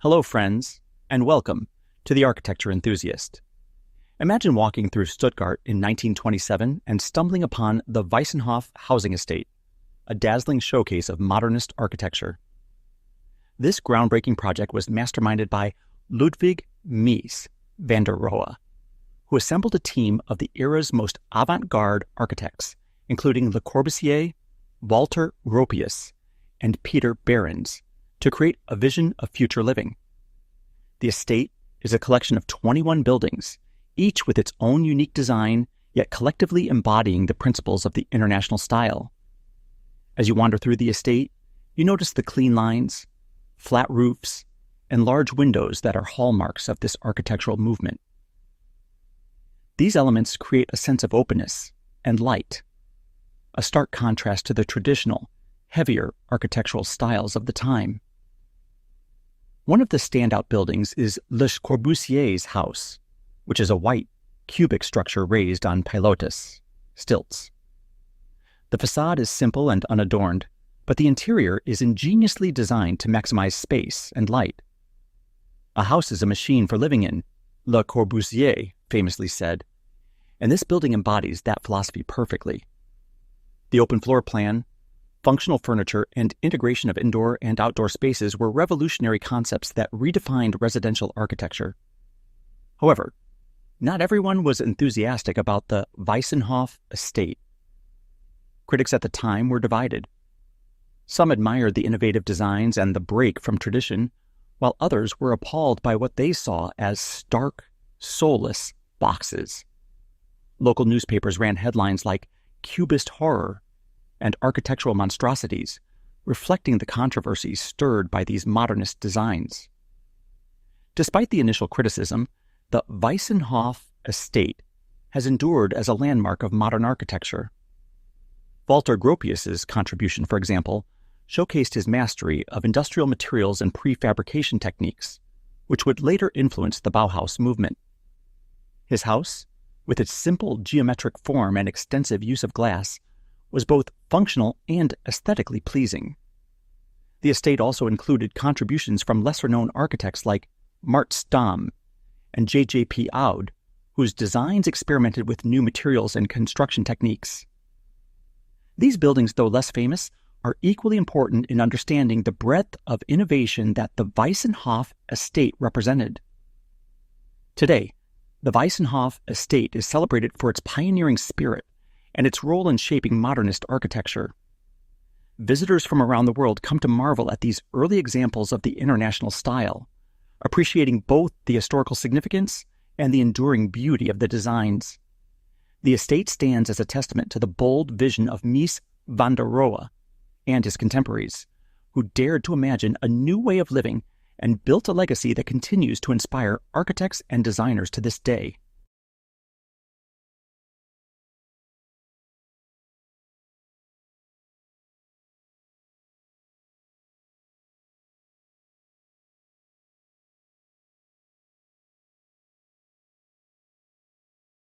Hello, friends, and welcome to The Architecture Enthusiast. Imagine walking through Stuttgart in 1927 and stumbling upon the Weissenhof Housing Estate, a dazzling showcase of modernist architecture. This groundbreaking project was masterminded by Ludwig Mies, vanderRoa, who assembled a team of the era's most avant-garde architects, including Le Corbusier, Walter Gropius, and Peter Behrens, to create a vision of future living. The estate is a collection of 21 buildings, each with its own unique design, yet collectively embodying the principles of the international style. As you wander through the estate, you notice the clean lines, flat roofs, and large windows that are hallmarks of this architectural movement. These elements create a sense of openness and light, a stark contrast to the traditional, heavier architectural styles of the time. One of the standout buildings is Le Corbusier's house, which is a white, cubic structure raised on pilotis, stilts. The façade is simple and unadorned, but the interior is ingeniously designed to maximize space and light. A house is a machine for living in, Le Corbusier famously said, and this building embodies that philosophy perfectly. The open floor plan, functional furniture, and integration of indoor and outdoor spaces were revolutionary concepts that redefined residential architecture. However, not everyone was enthusiastic about the Weissenhof estate. Critics at the time were divided. Some admired the innovative designs and the break from tradition, while others were appalled by what they saw as stark, soulless boxes. Local newspapers ran headlines like "Cubist Horror" and "Architectural Monstrosities," reflecting the controversies stirred by these modernist designs. Despite the initial criticism, the Weissenhof estate has endured as a landmark of modern architecture. Walter Gropius's contribution, for example, showcased his mastery of industrial materials and prefabrication techniques, which would later influence the Bauhaus movement. His house, with its simple geometric form and extensive use of glass, was both functional and aesthetically pleasing. The estate also included contributions from lesser-known architects like Mart Stam and J.J.P. Aud, whose designs experimented with new materials and construction techniques. These buildings, though less famous, are equally important in understanding the breadth of innovation that the Weissenhof estate represented. Today, the Weissenhof estate is celebrated for its pioneering spirit and its role in shaping modernist architecture. Visitors from around the world come to marvel at these early examples of the international style, appreciating both the historical significance and the enduring beauty of the designs. The estate stands as a testament to the bold vision of Mies vanderRoa and his contemporaries, who dared to imagine a new way of living and built a legacy that continues to inspire architects and designers to this day.